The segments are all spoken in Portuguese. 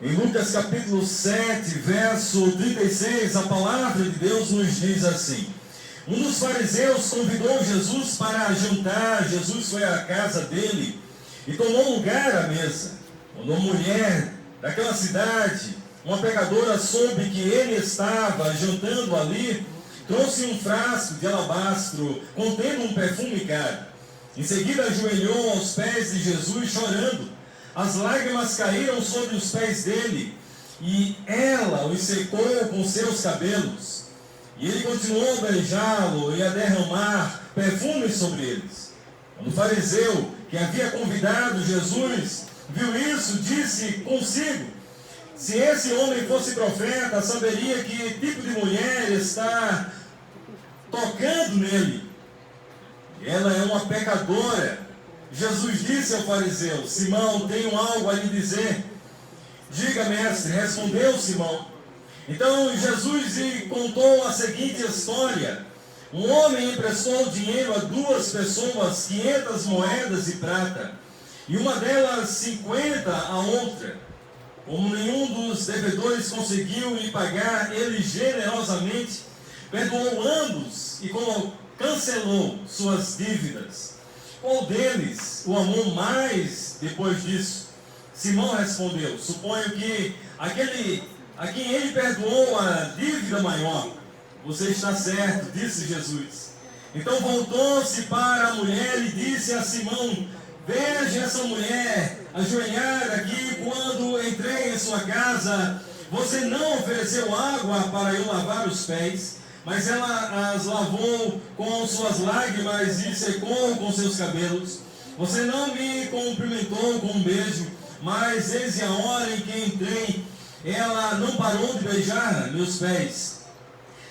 Em Lucas capítulo 7, verso 36, a palavra de Deus nos diz assim: um dos fariseus convidou Jesus para jantar. Jesus foi à casa dele e tomou lugar à mesa. Quando uma mulher daquela cidade, uma pecadora, soube que ele estava jantando ali, trouxe um frasco de alabastro contendo um perfume caro. Em seguida ajoelhou aos pés de Jesus chorando. As lágrimas caíram sobre os pés dele e ela os secou com seus cabelos. E ele continuou a beijá-lo e a derramar perfume sobre eles. Quando o fariseu que havia convidado Jesus viu isso, disse consigo: se esse homem fosse profeta, saberia que tipo de mulher está tocando nele. Ela é uma pecadora. Jesus disse ao fariseu: Simão, tenho algo a lhe dizer. Diga, mestre, respondeu Simão. Então Jesus lhe contou a seguinte história: um homem emprestou dinheiro a duas pessoas, 500 moedas de prata, e uma delas 50 a outra. Como nenhum dos devedores conseguiu lhe pagar, ele generosamente perdoou ambos e cancelou suas dívidas. Qual deles o amou mais depois disso? Simão respondeu: suponho que aquele a quem ele perdoou a dívida maior. Você está certo, disse Jesus. Então voltou-se para a mulher e disse a Simão: veja essa mulher ajoelhada aqui. Quando entrei em sua casa, você não ofereceu água para eu lavar os pés, mas ela as lavou com suas lágrimas e secou com seus cabelos. Você não me cumprimentou com um beijo, mas desde a hora em que entrei, ela não parou de beijar meus pés.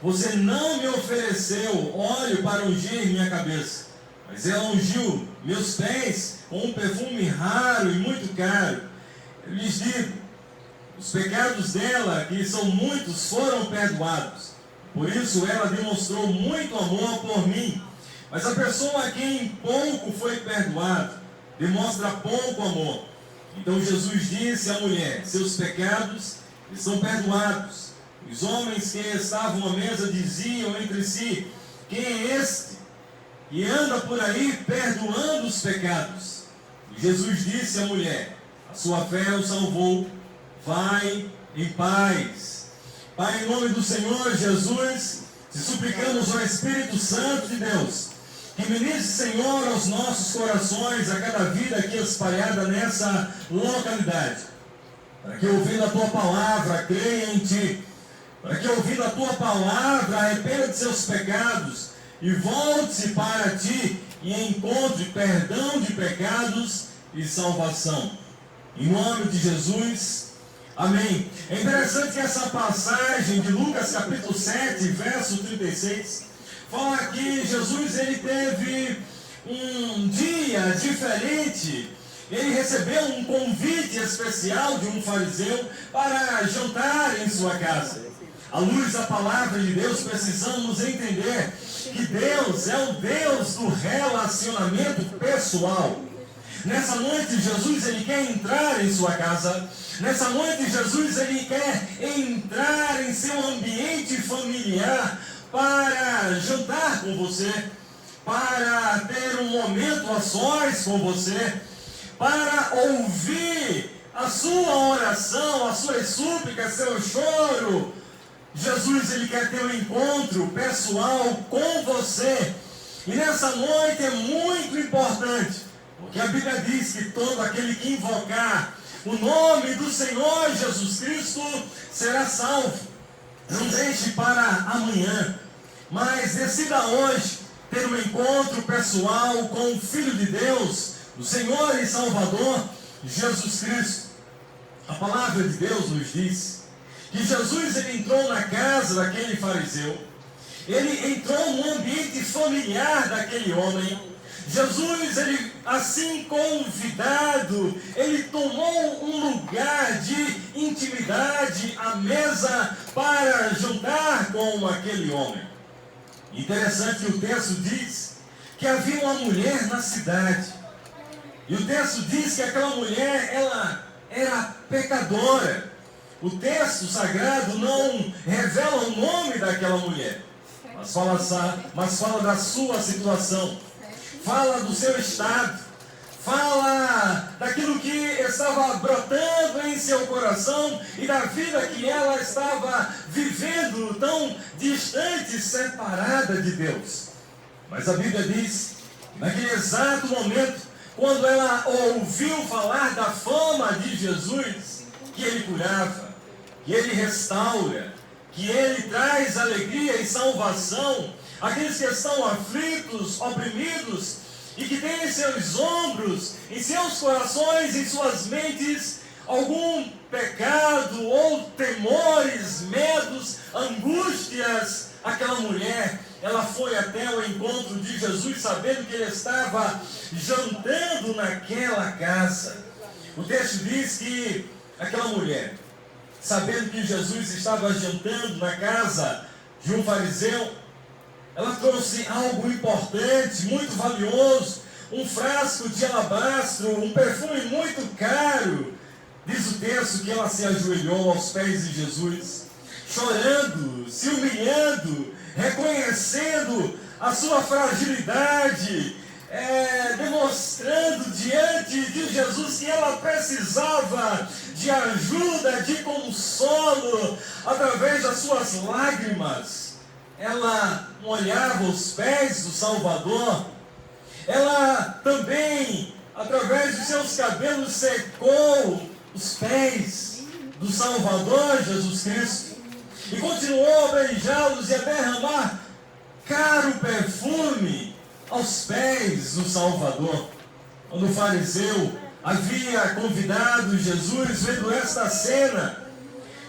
Você não me ofereceu óleo para ungir minha cabeça, mas ela ungiu meus pés com um perfume raro e muito caro. Eu lhes digo, os pecados dela, que são muitos, foram perdoados. Por isso ela demonstrou muito amor por mim. Mas a pessoa a quem pouco foi perdoado, demonstra pouco amor. Então Jesus disse à mulher: seus pecados estão perdoados. Os homens que estavam à mesa diziam entre si: quem é este que anda por aí perdoando os pecados? E Jesus disse à mulher: a sua fé o salvou, vai em paz. Pai, em nome do Senhor Jesus, te suplicamos ao Espírito Santo de Deus, que ministre, Senhor, aos nossos corações, a cada vida aqui espalhada nessa localidade, para que ouvindo a Tua palavra, creia em Ti, para que ouvindo a Tua palavra, arrependa de seus pecados e volte-se para Ti e encontre perdão de pecados e salvação. Em nome de Jesus, amém. É interessante que essa passagem de Lucas capítulo 7, verso 36, fala que Jesus ele teve um dia diferente. Ele recebeu um convite especial de um fariseu para jantar em sua casa. À luz da palavra de Deus, precisamos entender que Deus é o Deus do relacionamento pessoal. Nessa noite, Jesus ele quer entrar em sua casa. Nessa noite, Jesus ele quer entrar em seu ambiente familiar para jantar com você, para ter um momento a sós com você, para ouvir a sua oração, as suas súplicas, seu choro. Jesus ele quer ter um encontro pessoal com você. E nessa noite é muito importante, porque a Bíblia diz que todo aquele que invocar o nome do Senhor Jesus Cristo será salvo. Não deixe para amanhã, mas decida hoje ter um encontro pessoal com o Filho de Deus, o Senhor e Salvador, Jesus Cristo. A palavra de Deus nos diz que Jesus ele entrou na casa daquele fariseu, ele entrou no ambiente familiar daquele homem. Jesus, ele assim convidado, ele tomou um lugar de intimidade à mesa para jantar com aquele homem. Interessante que o texto diz que havia uma mulher na cidade. E o texto diz que aquela mulher, ela era pecadora. O texto sagrado não revela o nome daquela mulher, mas fala da sua situação, fala do seu estado, fala daquilo que estava brotando em seu coração e da vida que ela estava vivendo tão distante, separada de Deus. Mas a Bíblia diz, naquele exato momento, quando ela ouviu falar da fama de Jesus, que Ele curava, que Ele restaura, que Ele traz alegria e salvação àqueles que estão aflitos, oprimidos, e que têm em seus ombros, em seus corações, em suas mentes, algum pecado ou temores, medos, angústias, aquela mulher, ela foi até o encontro de Jesus, sabendo que Ele estava jantando naquela casa. O texto diz que aquela mulher, sabendo que Jesus estava jantando na casa de um fariseu, ela trouxe algo importante, muito valioso, um frasco de alabastro, um perfume muito caro. Diz o texto que ela se ajoelhou aos pés de Jesus, chorando, se humilhando, reconhecendo a sua fragilidade, demonstrando diante de Jesus que ela precisava de ajuda, de consolo, através das suas lágrimas. Ela molhava os pés do Salvador, ela também, através dos seus cabelos, secou os pés do Salvador Jesus Cristo, e continuou a beijá-los e a derramar caro perfume aos pés do Salvador. Quando o fariseu havia convidado Jesus, vendo esta cena,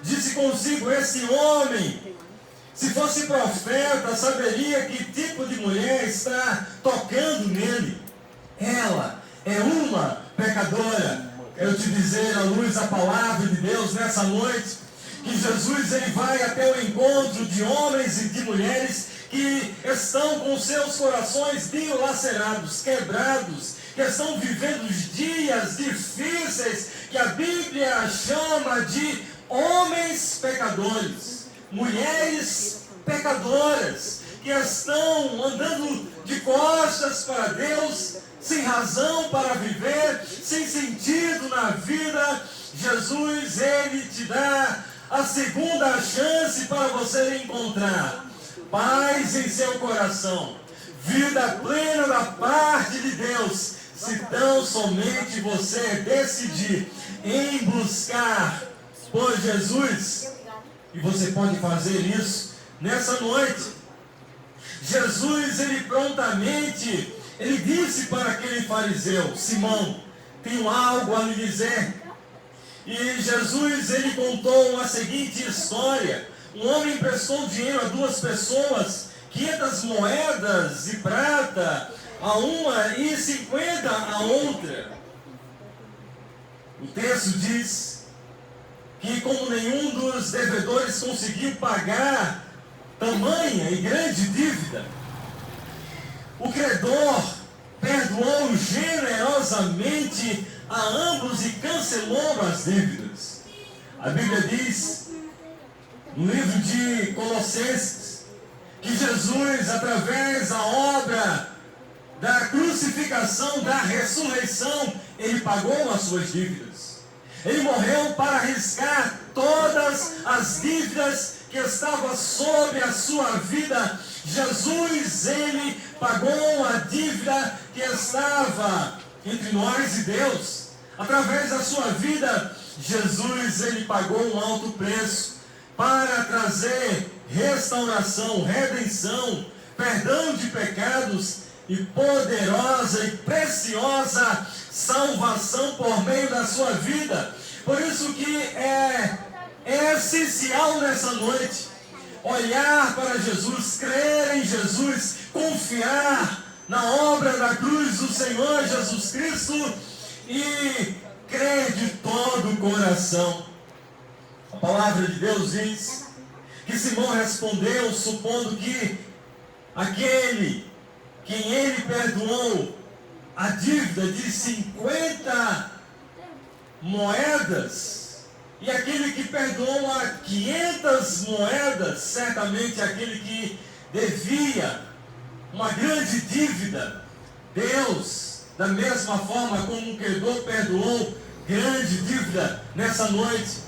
disse consigo: esse homem, se fosse profeta, saberia que tipo de mulher está tocando nele. Ela é uma pecadora. Quero te dizer, à luz da palavra de Deus nessa noite, que Jesus ele vai até o encontro de homens e de mulheres que estão com seus corações dilacerados, quebrados, que estão vivendo dias difíceis, que a Bíblia chama de homens pecadores, mulheres pecadoras, que estão andando de costas para Deus, sem razão para viver, sem sentido na vida. Jesus, Ele te dá a segunda chance para você encontrar paz em seu coração, vida plena da parte de Deus, se tão somente você decidir em buscar por Jesus. E você pode fazer isso nessa noite. Jesus, ele prontamente, ele disse para aquele fariseu: Simão, tenho algo a lhe dizer. E Jesus, ele contou a seguinte história: um homem emprestou dinheiro a duas pessoas, 500 moedas de prata a uma e 50 a outra. O texto diz que, como nenhum dos devedores conseguiu pagar tamanha e grande dívida, o credor perdoou generosamente a ambos e cancelou as dívidas. A Bíblia diz, no livro de Colossenses, que Jesus, através da obra da crucificação, da ressurreição, ele pagou as suas dívidas. Ele morreu para arriscar todas as dívidas que estavam sobre a sua vida. Jesus, ele pagou a dívida que estava entre nós e Deus. Através da sua vida, Jesus, ele pagou um alto preço para trazer restauração, redenção, perdão de pecados e poderosa e preciosa salvação por meio da sua vida. Por isso que é essencial nessa noite olhar para Jesus, crer em Jesus, confiar na obra da cruz do Senhor Jesus Cristo e crer de todo o coração. A palavra de Deus diz que Simão respondeu, supondo que aquele quem ele perdoou a dívida de 50 moedas, E aquele que perdoou a 500 moedas, certamente aquele que devia uma grande dívida, Deus, da mesma forma como um credor perdoou grande dívida nessa noite,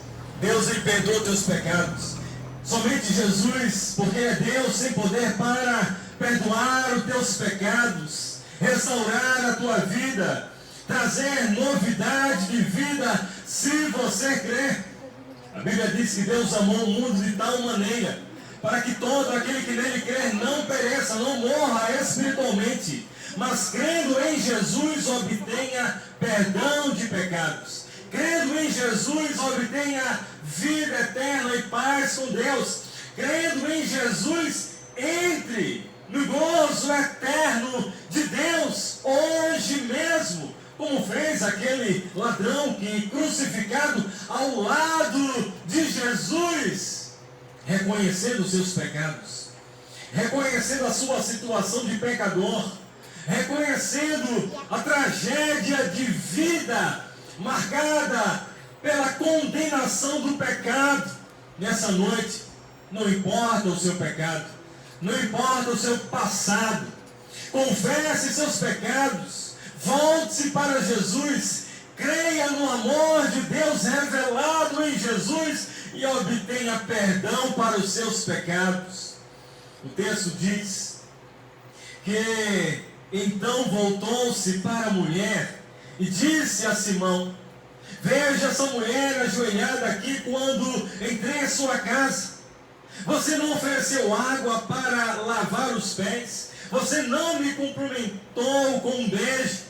Deus lhe perdoou teus pecados. Somente Jesus, porque é Deus, tem poder para perdoar os teus pecados, restaurar a tua vida, trazer novidade de vida, se você crer. A Bíblia diz que Deus amou o mundo de tal maneira, para que todo aquele que nele crer não pereça, não morra espiritualmente, mas crendo em Jesus obtenha perdão de pecados. Crendo em Jesus obtenha vida eterna e paz com Deus. Crendo em Jesus entre no gozo eterno de Deus hoje mesmo, como fez aquele ladrão que, crucificado ao lado de Jesus, reconhecendo os seus pecados, reconhecendo a sua situação de pecador, reconhecendo a tragédia de vida marcada pela condenação do pecado. Nessa noite, não importa o seu pecado, não importa o seu passado, confesse seus pecados, volte-se para Jesus, creia no amor de Deus revelado em Jesus e obtenha perdão para os seus pecados. O texto diz que então voltou-se para a mulher e disse a Simão: veja essa mulher ajoelhada aqui quando entrei em sua casa. Você não ofereceu água para lavar os pés, você não me cumprimentou com um beijo,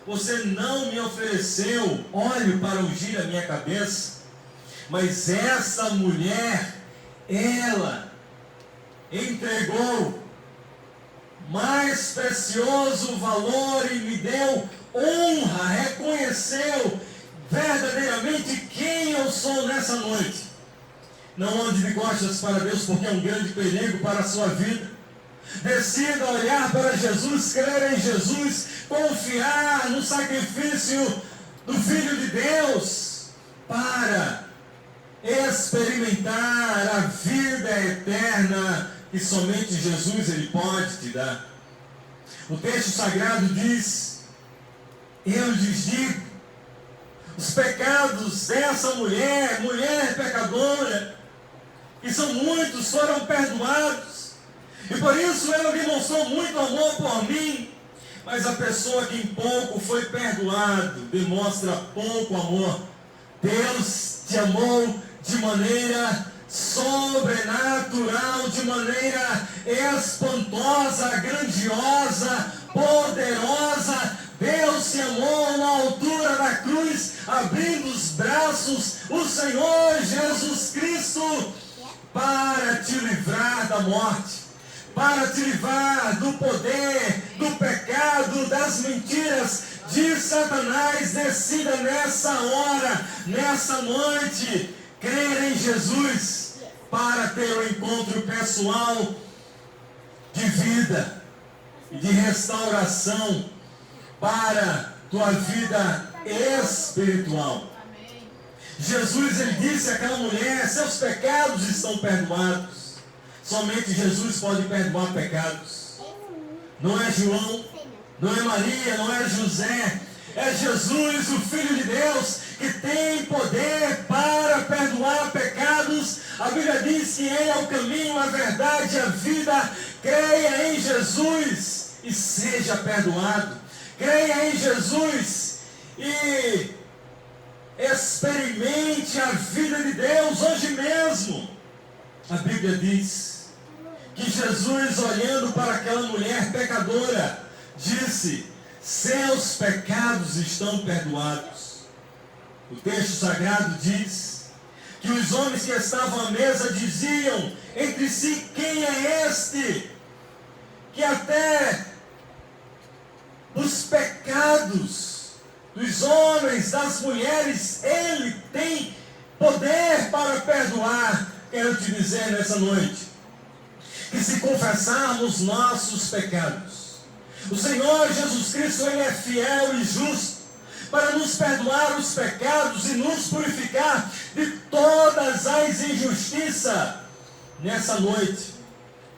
você não me ofereceu óleo para ungir a minha cabeça. Mas essa mulher, ela entregou mais precioso valor e me deu honra, reconheceu verdadeiramente quem eu sou nessa noite. Não ande de costas para Deus, porque é um grande perigo para a sua vida. Decida olhar para Jesus, crer em Jesus, confiar no sacrifício do Filho de Deus, para experimentar a vida eterna que somente Jesus ele pode te dar. O texto sagrado diz: eu lhes digo, os pecados dessa mulher pecadora, que são muitos, foram perdoados, e por isso ela demonstrou muito amor por mim. Mas a pessoa que em pouco foi perdoado demonstra pouco amor. Deus te amou de maneira sobrenatural, de maneira espantosa, grandiosa, poderosa. Deus te amou na altura da cruz, abrindo os braços, o Senhor Jesus Cristo, para te livrar da morte, para te livrar do poder, do pecado, das mentiras de Satanás. Decida nessa hora, nessa noite, crer em Jesus, para ter um encontro pessoal de vida e de restauração para tua vida espiritual. Jesus, ele disse àquela mulher: seus pecados estão perdoados. Somente Jesus pode perdoar pecados. Não é João, não é Maria, não é José. É Jesus, o Filho de Deus, que tem poder para perdoar pecados. A Bíblia diz que Ele é o caminho, a verdade e a vida. Creia em Jesus e seja perdoado. Creia em Jesus e experimente a vida de Deus hoje mesmo. A Bíblia diz que Jesus, olhando para aquela mulher pecadora, disse: seus pecados estão perdoados. O texto sagrado diz que os homens que estavam à mesa diziam entre si: quem é este que até os pecados dos homens, das mulheres, ele tem poder para perdoar? Quero te dizer nessa noite que se confessarmos nossos pecados, o Senhor Jesus Cristo, ele é fiel e justo para nos perdoar os pecados e nos purificar de toda faz injustiça, nessa noite,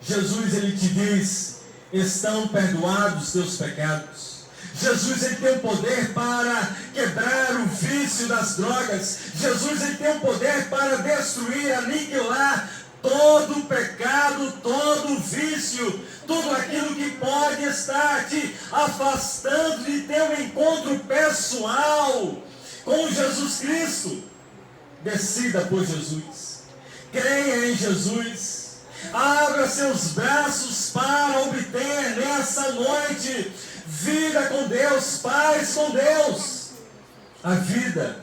Jesus, ele te diz, estão perdoados os teus pecados. Jesus, ele tem o poder para quebrar o vício das drogas. Jesus, ele tem o poder para destruir, aniquilar todo o pecado, todo o vício, tudo aquilo que pode estar te afastando de teu encontro pessoal com Jesus Cristo. Decida por Jesus. Creia em Jesus. Abra seus braços para obter nessa noite vida com Deus, paz com Deus. A vida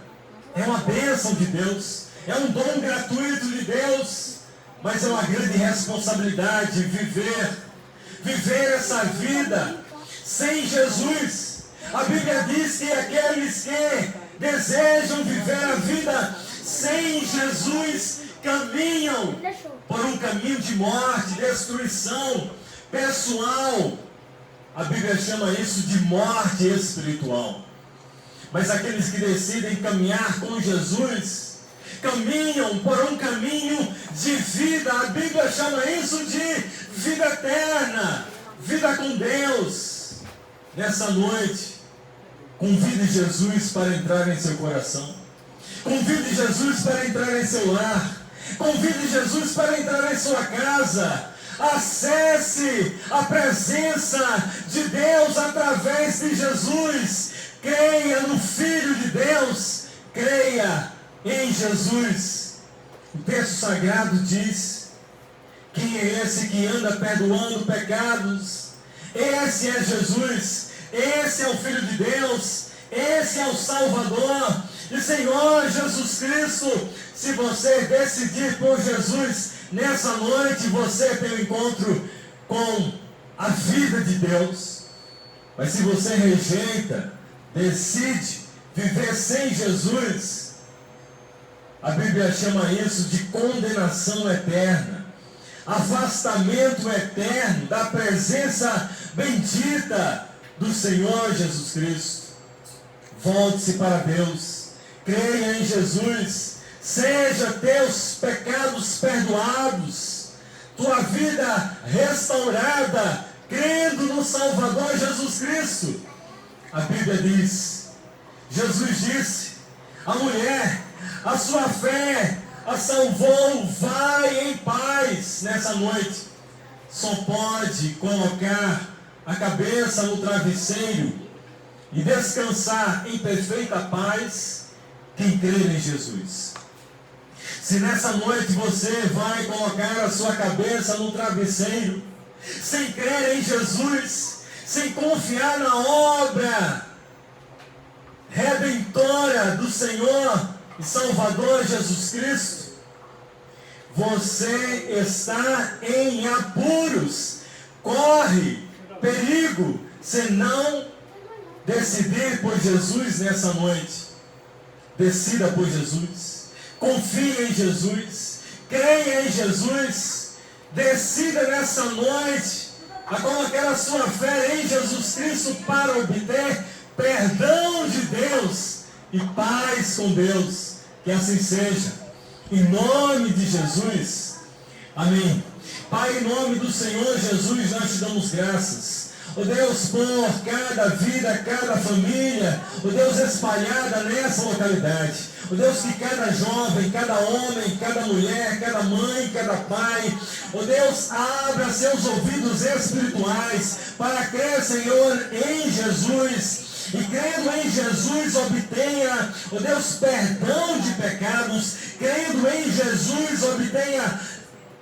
é uma bênção de Deus, é um dom gratuito de Deus, mas é uma grande responsabilidade viver essa vida sem Jesus. A Bíblia diz que aqueles que desejam viver a vida sem Jesus caminham por um caminho de morte, destruição pessoal. A Bíblia chama isso de morte espiritual. Mas aqueles que decidem caminhar com Jesus, caminham por um caminho de vida. A Bíblia chama isso de vida eterna, vida com Deus. Nessa noite, convide Jesus para entrar em seu coração. Convide Jesus para entrar em seu lar. Convide Jesus para entrar em sua casa. Acesse a presença de Deus através de Jesus. Creia no Filho de Deus. Creia em Jesus. O texto sagrado diz: quem é esse que anda perdoando pecados? Esse é Jesus. Esse é o Filho de Deus. Esse é o Salvador e Senhor Jesus Cristo. Se você decidir por Jesus, nessa noite você tem um encontro com a vida de Deus. Mas se você rejeita, decide viver sem Jesus, a Bíblia chama isso de condenação eterna, afastamento eterno da presença bendita do Senhor Jesus Cristo. Volte-se para Deus, creia em Jesus, seja teus pecados perdoados, tua vida restaurada, crendo no Salvador Jesus Cristo. A Bíblia diz, Jesus disse, a mulher, a sua fé a salvou, vai em paz. Nessa noite, só pode colocar a cabeça no travesseiro e descansar em perfeita paz quem crer em Jesus. Se nessa noite você vai colocar a sua cabeça no travesseiro, sem crer em Jesus, sem confiar na obra redentora do Senhor e Salvador Jesus Cristo, você está em apuros, corre perigo, se não decidir por Jesus nessa noite. Decida por Jesus, confie em Jesus, creia em Jesus, decida nessa noite a colocar a sua fé em Jesus Cristo para obter perdão de Deus e paz com Deus. Que assim seja, em nome de Jesus, amém. Pai, em nome do Senhor Jesus, nós te damos graças. Ó Deus, por cada vida, cada família, ó Deus, espalhada nessa localidade. Ó Deus, que cada jovem, cada homem, cada mulher, cada mãe, cada pai, ó Deus, abra seus ouvidos espirituais para crer, Senhor, em Jesus. E crendo em Jesus, obtenha, ó Deus, perdão de pecados. Crendo em Jesus, obtenha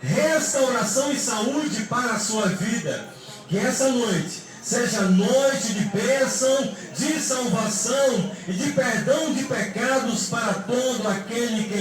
restauração e saúde para a sua vida. Que essa noite seja noite de bênção, de salvação e de perdão de pecados para todo aquele que